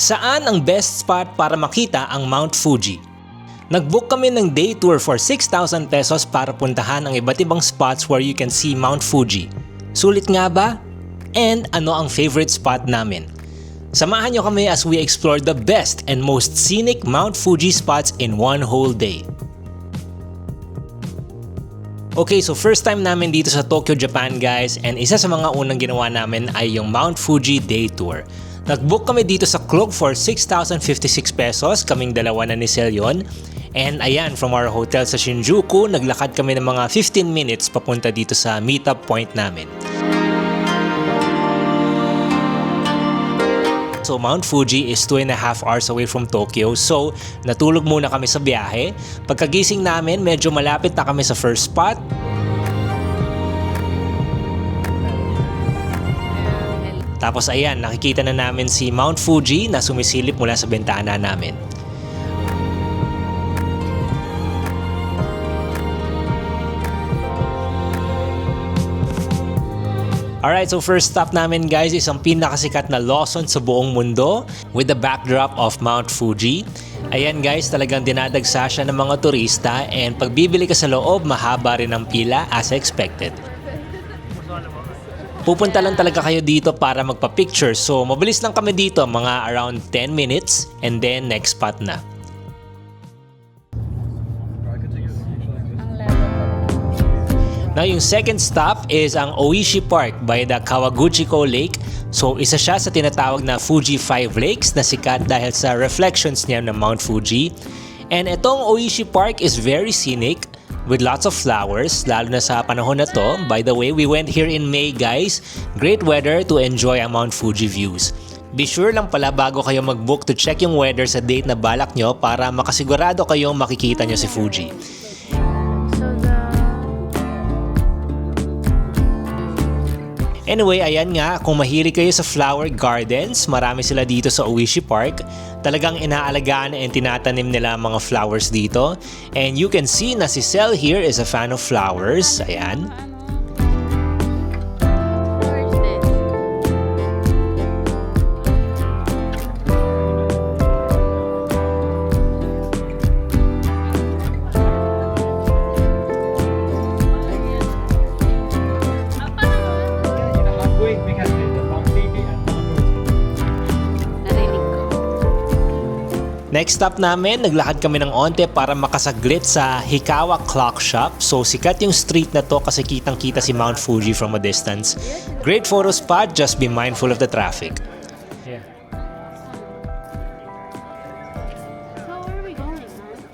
Saan ang best spot para makita ang Mount Fuji? Nag-book kami ng day tour for 6,000 pesos para puntahan ang iba't ibang spots where you can see Mount Fuji. Sulit nga ba? And ano ang favorite spot namin? Samahan nyo kami as we explore the best and most scenic Mount Fuji spots in one whole day. Okay, so first time namin dito sa Tokyo, Japan guys, and isa sa mga unang ginawa namin ay yung Mount Fuji Day Tour. Nag-book kami dito sa Klook for 6,056 pesos, kaming dalawa na ni Selyon. And ayan, from our hotel sa Shinjuku, naglakad kami ng mga 15 minutes papunta dito sa meetup point namin. So Mount Fuji is 2.5 hours away from Tokyo, so natulog muna kami sa biyahe. Pagkagising namin, medyo malapit na kami sa first spot. Tapos ayan, nakikita na namin si Mount Fuji na sumisilip mula sa bintana namin. Alright, so first stop namin guys is ang pinakasikat na Lawson sa buong mundo with the backdrop of Mount Fuji. Ayan guys, talagang dinadagsa siya ng mga turista and pag bibili ka sa loob, mahaba rin ang pila as expected. Pupunta lang talaga kayo dito para magpa-picture, so mabilis lang kami dito, mga around 10 minutes and then next spot na. Now yung second stop is ang Oishi Park by the Kawaguchiko Lake. So isa siya sa tinatawag na Fuji 5 Lakes na sikat dahil sa reflections niya ng Mount Fuji. And itong Oishi Park is very scenic with lots of flowers, lalo na sa panahon na to. By the way, we went here in May guys. Great weather to enjoy ang Mount Fuji views. Be sure lang pala bago kayo mag-book to check yung weather sa date na balak nyo para makasigurado kayong makikita nyo si Fuji. Anyway, ayan nga, kung mahilig kayo sa flower gardens, marami sila dito sa Oishi Park. Talagang inaalagaan and tinatanim nila ang mga flowers dito. And you can see na si Sel here is a fan of flowers. Ayan. Next stop namin, naglakad kami ng onte para makasaglit sa Hikawa Clock Shop. So sikat yung street na to kasi kitang-kita si Mount Fuji from a distance. Great photo spot, just be mindful of the traffic. Yeah. So where are we going?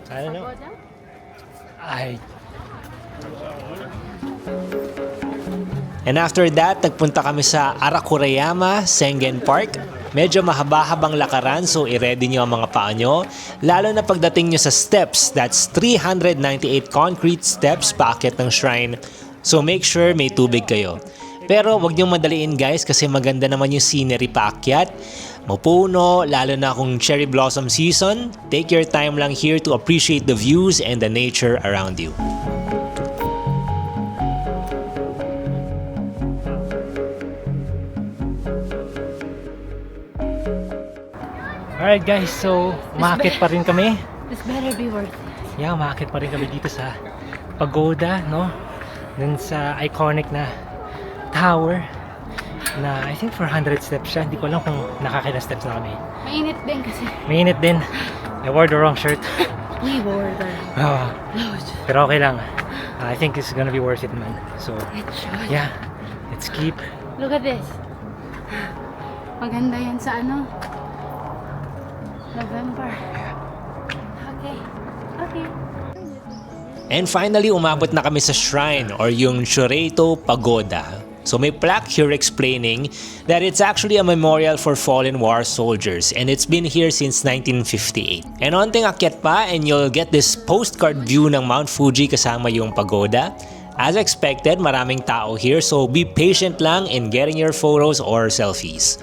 I don't know. And after that, nagpunta kami sa Arakurayama Sengen Park. Medyo mahaba-habang lakaran, so i-ready nyo ang mga paa nyo. Lalo na pagdating nyo sa steps, that's 398 concrete steps paakyat ng shrine. So make sure may tubig kayo. Pero wag nyo madaliin guys kasi maganda naman yung scenery paakyat. Mapuno, lalo na kung cherry blossom season. Take your time lang here to appreciate the views and the nature around you. Alright guys, so umakit pa rin kami. This better be worth it. Yeah, umakit pa rin kami dito sa pagoda, no? Dun sa iconic na tower na I think 400 steps siya. Hindi ko alam kung nakakailang steps na kami. Mainit din kasi. Mainit din. I wore the wrong shirt. We wore the clothes. Pero okay lang. I think it's gonna be worth it man. So, It should. yeah. Let's keep. Look at this. Maganda yan sa ano? November. Okay. Okay. And finally, umabot na kami sa shrine or yung Shoreito Pagoda. So may plaque here explaining that it's actually a memorial for fallen war soldiers and it's been here since 1958. And onting akyat pa and you'll get this postcard view ng Mount Fuji kasama yung pagoda. As expected, maraming tao here so be patient lang in getting your photos or selfies.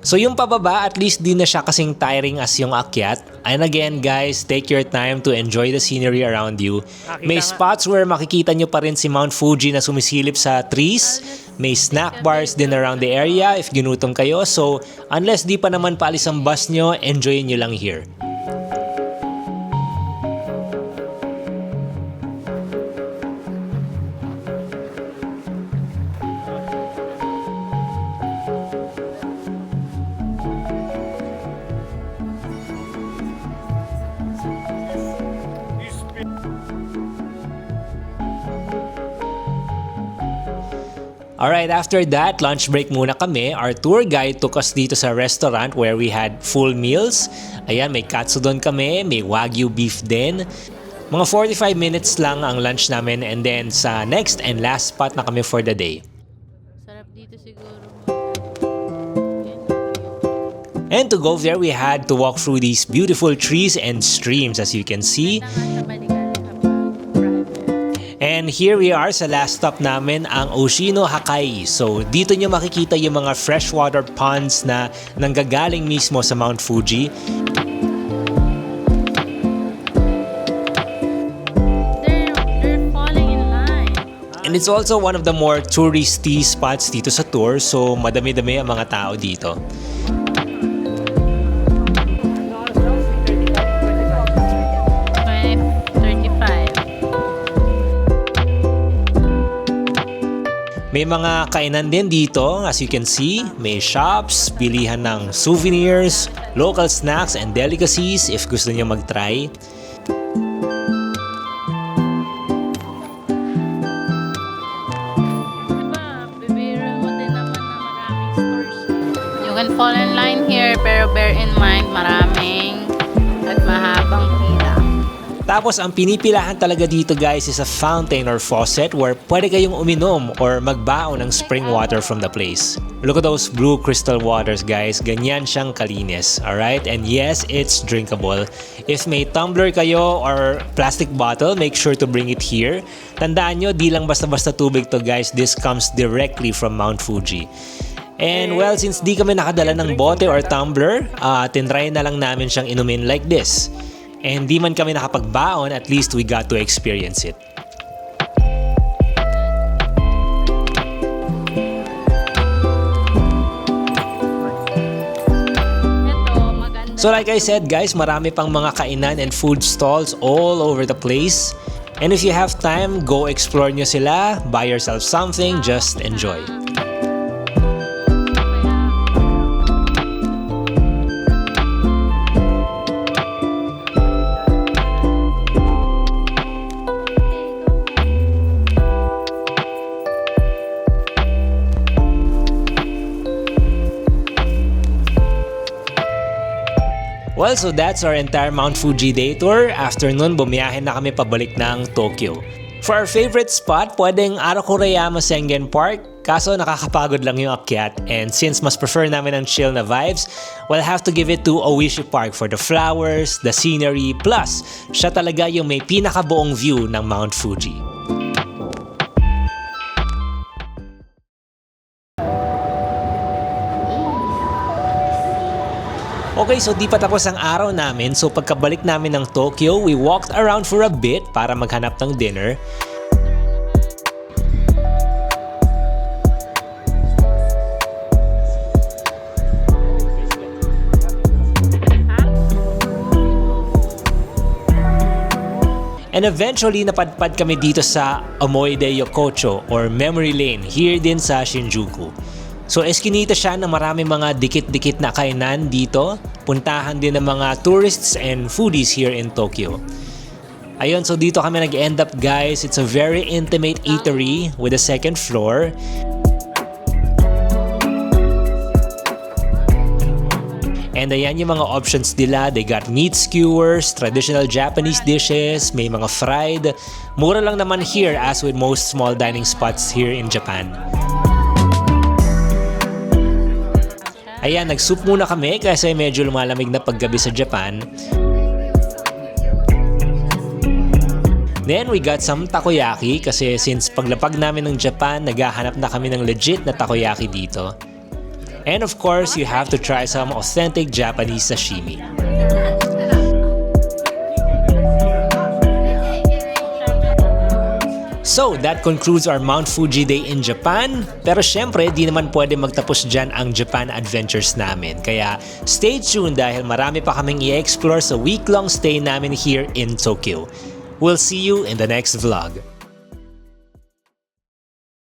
So yung pababa, at least di na siya kasing tiring as yung akyat. And again guys, take your time to enjoy the scenery around you. May spots where makikita nyo pa rin si Mount Fuji na sumisilip sa trees. May snack bars din around the area if ginutom kayo. So unless di pa naman paalis ang bus nyo, enjoy nyo lang here. Alright, after that, lunch break muna kami. Our tour guide took us dito sa restaurant where we had full meals. Ayan, may katsudon kami, may wagyu beef din. Mga 45 minutes lang ang lunch namin and then sa next and last spot na kami for the day. Sarap dito siguro. And to go there, we had to walk through these beautiful trees and streams as you can see. And here we are sa last stop namin, ang Oshino Hakai. So dito nyo makikita yung mga freshwater ponds na nanggagaling mismo sa Mount Fuji. They're falling in line. And it's also one of the more touristy spots dito sa tour. So madami-dami ang mga tao dito. 35. May mga kainan din dito, as you can see. May shops, bilihan ng souvenirs, local snacks and delicacies if gusto niyo mag-try. Bibiro mo din naman na maraming stores. You can fall in line here, pero bear in mind, maraming at mahabang pila. Tapos ang pinipilahan talaga dito guys is a fountain or faucet where pwede kayong uminom or magbaon ng spring water from the place. Look at those blue crystal waters guys, ganyan siyang kalinis, alright? And yes, it's drinkable. If may tumbler kayo or plastic bottle, make sure to bring it here. Tandaan nyo, di lang basta-basta tubig to guys, this comes directly from Mount Fuji. And well, since di kami nakadala ng bote or tumbler, tinry na lang namin siyang inumin like this. And di man kami nakapagbaon, at least we got to experience it. So like I said guys, marami pang mga kainan and food stalls all over the place. And if you have time, go explore nyo sila, buy yourself something, just enjoy. Well, so that's our entire Mount Fuji day tour. After nun, bumiyahe na kami pabalik ng Tokyo. For our favorite spot, pwedeng Arakurayama Sengen Park. Kaso nakakapagod lang yung akyat. And since mas prefer namin ang chill na vibes, we'll have to give it to Oishi Park for the flowers, the scenery, plus siya talaga yung may pinakabuong view ng Mount Fuji. Okay, so di pa tapos ang araw namin. So pagkabalik namin ng Tokyo, we walked around for a bit para maghanap ng dinner. And eventually, napadpad kami dito sa Omoide Yokocho or Memory Lane here din sa Shinjuku. So eskinita siya na marami mga dikit-dikit na kainan dito. Puntahan din ng mga tourists and foodies here in Tokyo. Ayun, so dito kami nag-end up guys. It's a very intimate eatery with a second floor. And ayan yung mga options nila. They got meat skewers, traditional Japanese dishes, may mga fried. Mura lang naman here as with most small dining spots here in Japan. Ayan, nag-soup muna kami kasi medyo lumalamig na paggabi sa Japan. Then we got some takoyaki kasi since paglapag namin ng Japan, naghahanap na kami ng legit na takoyaki dito. And of course, you have to try some authentic Japanese sashimi. So, that concludes our Mount Fuji day in Japan. Pero syempre, di naman pwede magtapos dyan ang Japan adventures namin. Kaya stay tuned dahil marami pa kaming i-explore sa week-long stay namin here in Tokyo. We'll see you in the next vlog.